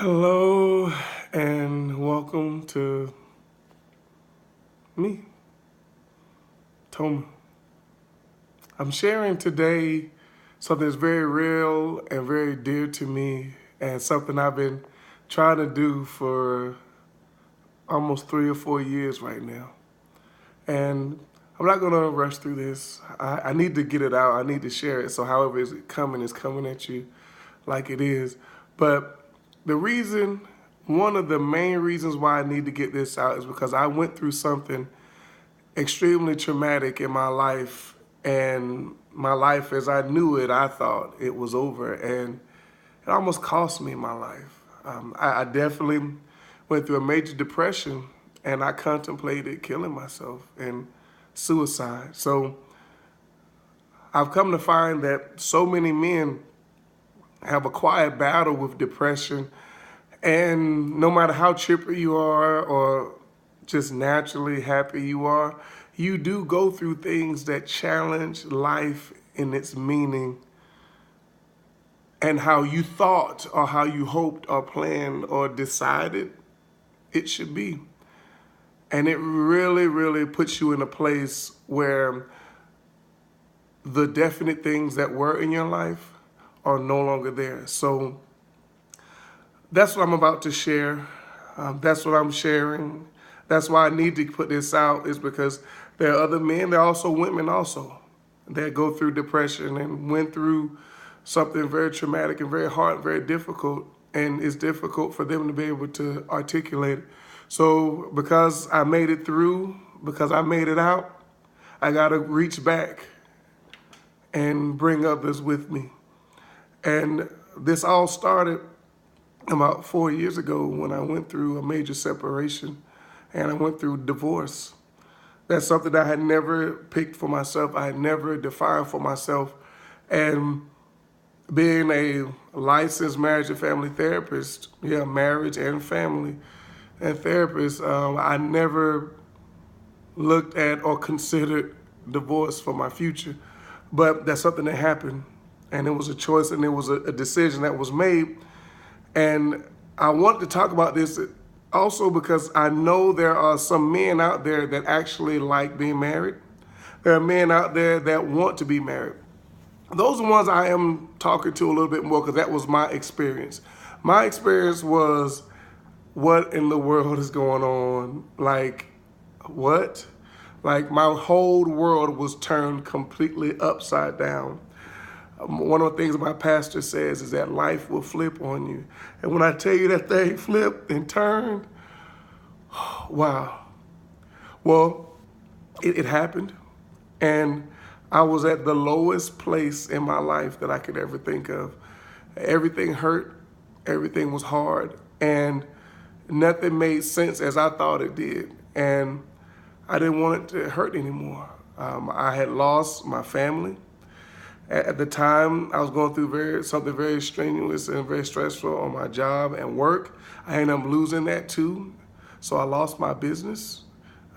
Hello and welcome to me, Tomha. I'm sharing today something that's very real and very dear to me, and something I've been trying to do for almost 3 or 4 years right now. And I'm not going to rush through this. I need to get it out. I need to share it. So however it's coming at you like it is. But the reason, one of the main reasons why I need to get this out is because I went through something extremely traumatic in my life. And my life as I knew it, I thought it was over. And it almost cost me my life. I definitely went through a major depression, and I contemplated killing myself and suicide. So I've come to find that so many men have a quiet battle with depression, and no matter how chipper you are or just naturally happy you are, you do go through things that challenge life in its meaning and how you thought or how you hoped or planned or decided it should be. And it really, really puts you in a place where the definite things that were in your life are no longer there. So that's what I'm about to share. That's what I'm sharing. That's why I need to put this out, is because there are other men, there are also women also that go through depression and went through something very traumatic and very hard, very difficult, and it's difficult for them to be able to articulate it. So because I made it through, because I made it out, I got to reach back and bring others with me. And this all started about 4 years ago when I went through a major separation and I went through divorce. That's something that I had never picked for myself. I had never defined for myself. And being a licensed marriage and family therapist, marriage and family and therapist, I never looked at or considered divorce for my future. But that's something that happened. And it was a choice, and it was a decision that was made. And I want to talk about this also because I know there are some men out there that actually like being married. There are men out there that want to be married. Those are the ones I am talking to a little bit more because that was my experience. My experience was, what in the world is going on? Like, what? Like, my whole world was turned completely upside down. One of the things my pastor says is that life will flip on you. And when I tell you that thing flipped and turned, wow. Well, it happened. And I was at the lowest place in my life that I could ever think of. Everything hurt. Everything was hard. And nothing made sense as I thought it did. And I didn't want it to hurt anymore. I had lost my family. At the time, I was going through something very strenuous and very stressful on my job and work. I ended up losing that too. So I lost my business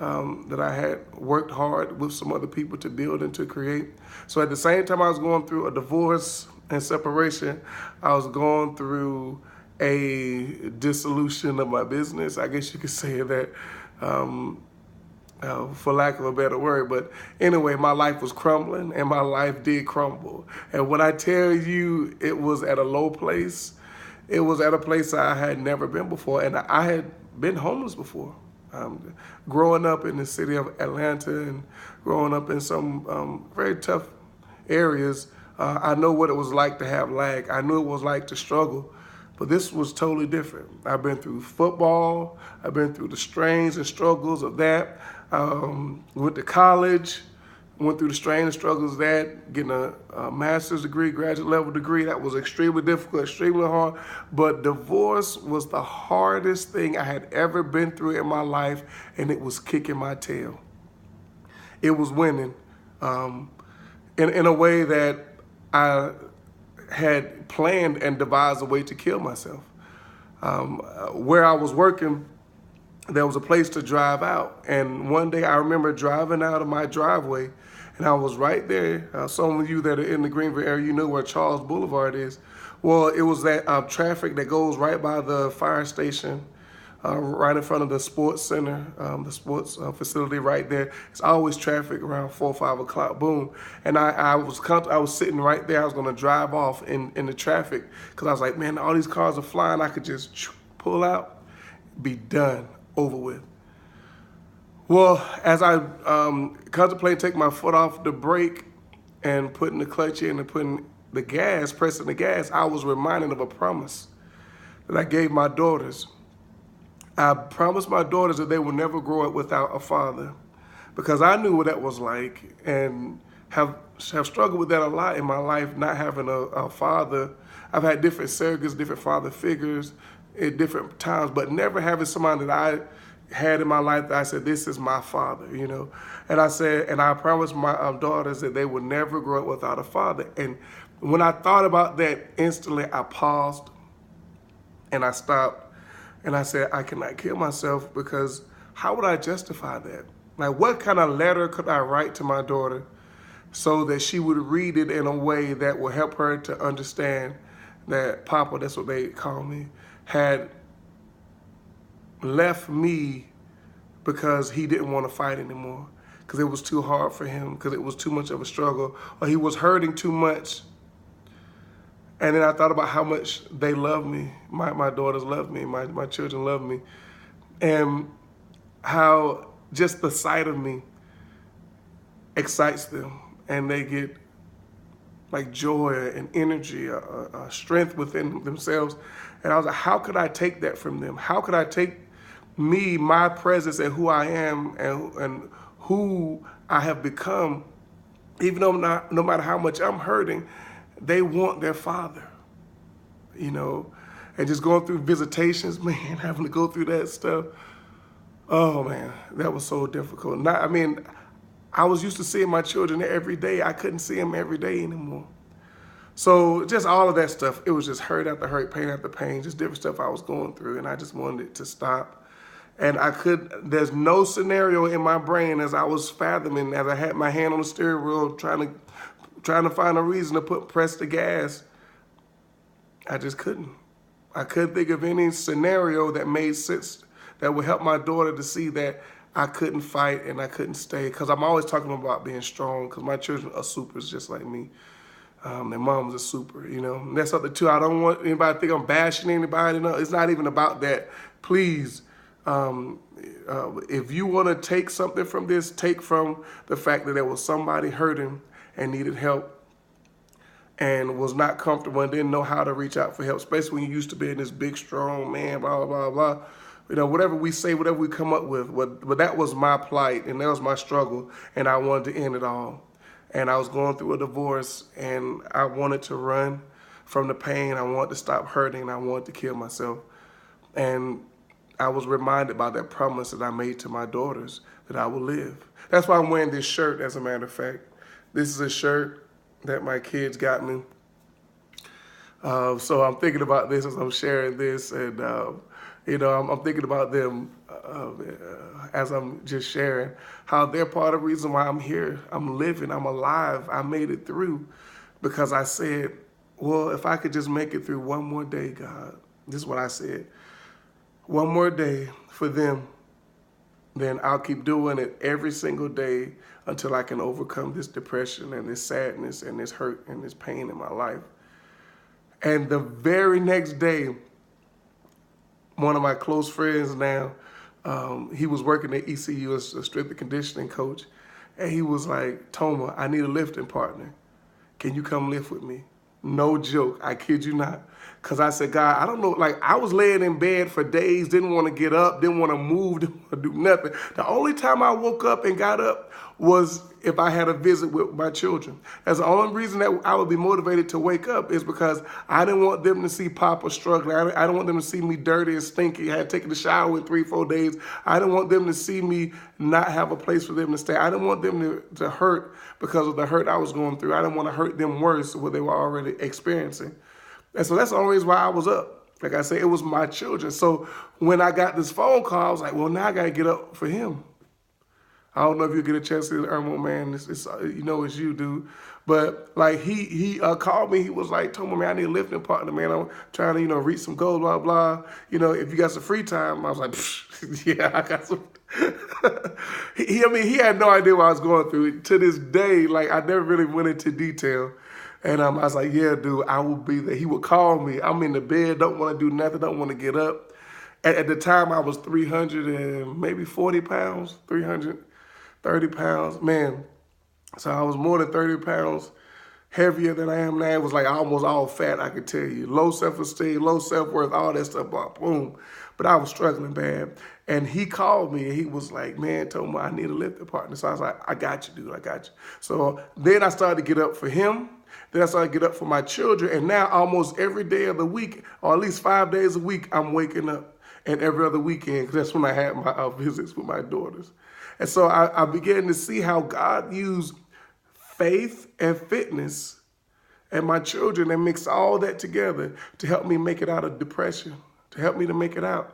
that I had worked hard with some other people to build and to create. So at the same time I was going through a divorce and separation, I was going through a dissolution of my business. I guess you could say that, for lack of a better word. But anyway, my life was crumbling, and my life did crumble. And when I tell you it was at a low place, it was at a place I had never been before. And I had been homeless before. Growing up in the city of Atlanta and growing up in some very tough areas, I know what it was like to have lack. I knew it was like to struggle. But this was totally different. I've been through football. I've been through the strains and struggles of that. Went to college, went through the strain and struggles of that, getting a master's degree, graduate level degree. That was extremely difficult, extremely hard. But divorce was the hardest thing I had ever been through in my life, and it was kicking my tail. It was winning in a way that I had planned and devised a way to kill myself. Where I was working, there was a place to drive out. And one day I remember driving out of my driveway, and I was right there. Some of you that are in the Greenville area, you know where Charles Boulevard is. Well, it was that traffic that goes right by the fire station, right in front of the sports center, the sports facility right there. It's always traffic around 4 or 5 o'clock. Boom, and I was sitting right there. I was going to drive off in the traffic because I was like, man, all these cars are flying. I could just pull out, be done, over with. Well, as I contemplate taking my foot off the brake and putting the clutch in and putting the gas, pressing the gas, I was reminded of a promise that I gave my daughters. I promised my daughters that they would never grow up without a father, because I knew what that was like and have struggled with that a lot in my life, not having a father. I've had different surrogates, different father figures at different times, but never having somebody that I had in my life that I said, this is my father, you know. And I said, and I promised my daughters that they would never grow up without a father. And when I thought about that, instantly I paused and I stopped and I said, I cannot kill myself, because how would I justify that? Like, what kind of letter could I write to my daughter so that she would read it in a way that will help her to understand that Papa, that's what they call me, had left me because he didn't want to fight anymore, because it was too hard for him, because it was too much of a struggle, or he was hurting too much. And then I thought about how much they love me. My daughters love me. My children love me. And how just the sight of me excites them. And they get like joy and energy, a strength within themselves. And I was like, how could I take that from them? How could I take me, my presence, and who I am, and who I have become, even though no matter how much I'm hurting, they want their father, you know. And just going through visitations, man, having to go through that stuff, oh man, that was so difficult. I was used to seeing my children every day. I couldn't see them every day anymore. So just all of that stuff, it was just hurt after hurt, pain after pain, just different stuff I was going through, and I just wanted it to stop. And there's no scenario in my brain as I was fathoming, as I had my hand on the steering wheel, trying to find a reason to press the gas. I just couldn't. I couldn't think of any scenario that made sense that would help my daughter to see that I couldn't fight and I couldn't stay. Because I'm always talking about being strong, because my children are supers just like me. Their mom's a super, you know. And that's something too. I don't want anybody to think I'm bashing anybody. No, it's not even about that. Please, if you want to take something from this, take from the fact that there was somebody hurting and needed help and was not comfortable and didn't know how to reach out for help, especially when you used to be in this big, strong man, blah, blah, blah. You know, whatever we say, whatever we come up with. But that was my plight, and that was my struggle, and I wanted to end it all. And I was going through a divorce, and I wanted to run from the pain. I wanted to stop hurting, and I wanted to kill myself. And I was reminded by that promise that I made to my daughters that I will live. That's why I'm wearing this shirt, as a matter of fact. This is a shirt that my kids got me. So I'm thinking about this as I'm sharing this, and I'm thinking about them as I'm just sharing, how they're part of the reason why I'm here. I'm living, I'm alive, I made it through, because I said, well, if I could just make it through one more day, God, this is what I said, one more day for them, then I'll keep doing it every single day until I can overcome this depression and this sadness and this hurt and this pain in my life. And the very next day, one of my close friends now, he was working at ECU as a strength and conditioning coach, and he was like, Tomha, I need a lifting partner. Can you come lift with me? No joke, I kid you not. Because I said, God, I don't know, like I was laying in bed for days, didn't want to get up, didn't want to move, didn't want to do nothing. The only time I woke up and got up was if I had a visit with my children. That's the only reason that I would be motivated to wake up, is because I didn't want them to see Papa struggling. I didn't want them to see me dirty and stinky. I had taken a shower in 3-4 days. I didn't want them to see me not have a place for them to stay. I didn't want them to hurt because of the hurt I was going through. I didn't want to hurt them worse than what they were already experiencing. And so that's the only reason why I was up. Like I said, it was my children. So when I got this phone call, I was like, well, now I got to get up for him. I don't know if you get a chance to see the Irmo, man. It's you, dude. But like he called me. He was like, "Tomha, man, I need a lifting partner, man. I'm trying to reach some goals, blah blah. If you got some free time." I was like, "Psh, yeah, I got some." I mean, he had no idea what I was going through. To this day, like I never really went into detail. And I was like, "Yeah, dude, I will be there." He would call me. I'm in the bed, don't want to do nothing, don't want to get up. At the time, I was 300 and maybe 40 pounds, 330 pounds, man. So I was more than 30 pounds heavier than I am now. It was like almost all fat, I could tell you. Low self-esteem, low self-worth, all that stuff, boom. But I was struggling bad. And he called me and he was like, "Man, Tomha, I need a lifting partner." So I was like, "I got you, dude, I got you." So then I started to get up for him. Then I started to get up for my children. And now almost every day of the week, or at least 5 days a week, I'm waking up. And every other weekend, because that's when I had my visits with my daughters. And so I began to see how God used faith and fitness and my children and mix all that together to help me make it out of depression, to help me to make it out.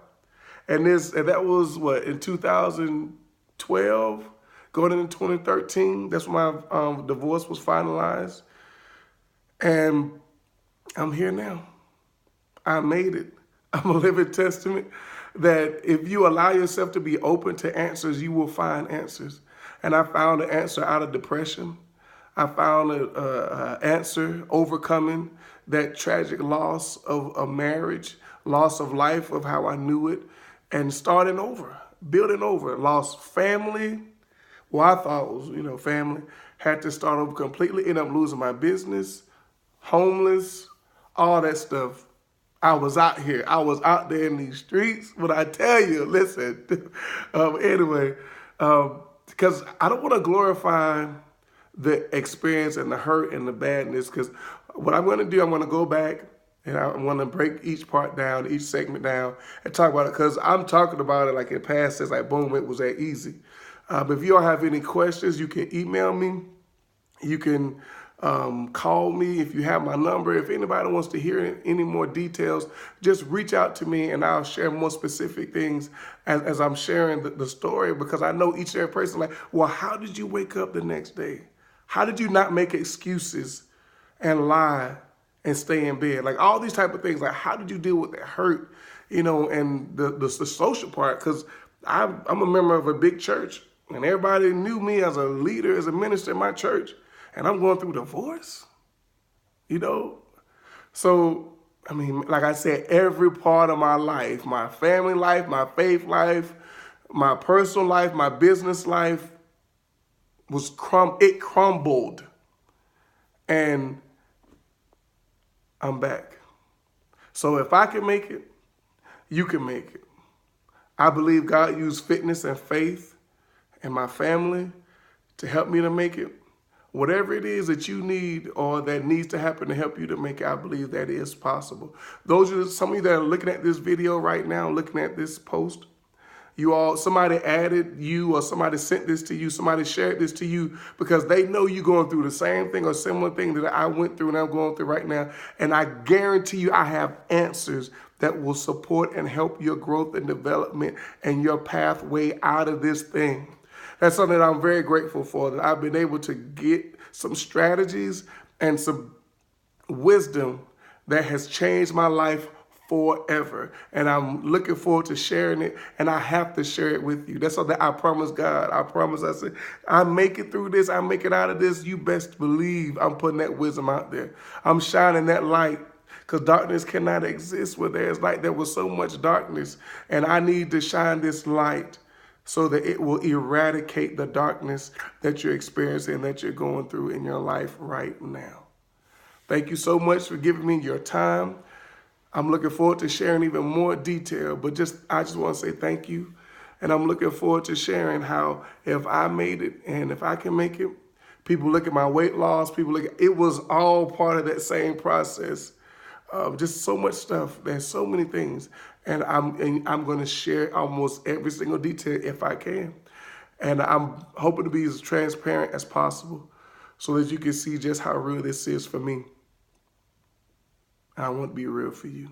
And that was what, in 2012, going into 2013. That's when my divorce was finalized. And I'm here now. I made it. I'm a living testament that if you allow yourself to be open to answers, you will find answers. And I found an answer out of depression. I found an answer overcoming that tragic loss of a marriage, loss of life, of how I knew it, and starting over, building over. Lost family. Well, I thought it was, family. Had to start over completely, ended up losing my business, homeless, all that stuff. I was out here. I was out there in these streets. But I tell you, listen, anyway, because I don't want to glorify the experience and the hurt and the badness, because what I'm going to do, I'm going to go back and I'm going to break each part down, each segment down, and talk about it, because I'm talking about it like in past tense, like boom, it was that easy. But if you all have any questions, you can email me. You can call me if you have my number. If anybody wants to hear any more details, just reach out to me and I'll share more specific things as I'm sharing the story, because I know each and every person like, well, how did you wake up the next day? How did you not make excuses and lie and stay in bed? Like all these type of things. Like how did you deal with that hurt? And the social part, because I'm a member of a big church and everybody knew me as a leader, as a minister in my church. And I'm going through divorce, So, I mean, like I said, every part of my life, my family life, my faith life, my personal life, my business life, it crumbled. And I'm back. So if I can make it, you can make it. I believe God used fitness and faith and my family to help me to make it. Whatever it is that you need or that needs to happen to help you to make it, I believe that is possible. Those are some of you that are looking at this video right now, looking at this post. Somebody added you, or somebody sent this to you, somebody shared this to you because they know you're going through the same thing or similar thing that I went through and I'm going through right now. And I guarantee you I have answers that will support and help your growth and development and your pathway out of this thing. That's something that I'm very grateful for, that I've been able to get some strategies and some wisdom that has changed my life forever. And I'm looking forward to sharing it, and I have to share it with you. That's something I promise God. I said, I make it through this, I make it out of this. You best believe I'm putting that wisdom out there. I'm shining that light, because darkness cannot exist where there's light. There was so much darkness, and I need to shine this light so that it will eradicate the darkness that you're experiencing, that you're going through in your life right now. Thank you so much for giving me your time. I'm looking forward to sharing even more detail, but I just want to say thank you. And I'm looking forward to sharing how if I made it and if I can make it, people look at my weight loss, it was all part of that same process. Just so much stuff. There's so many things. And I'm going to share almost every single detail if I can. And I'm hoping to be as transparent as possible so that you can see just how real this is for me. I want to be real for you.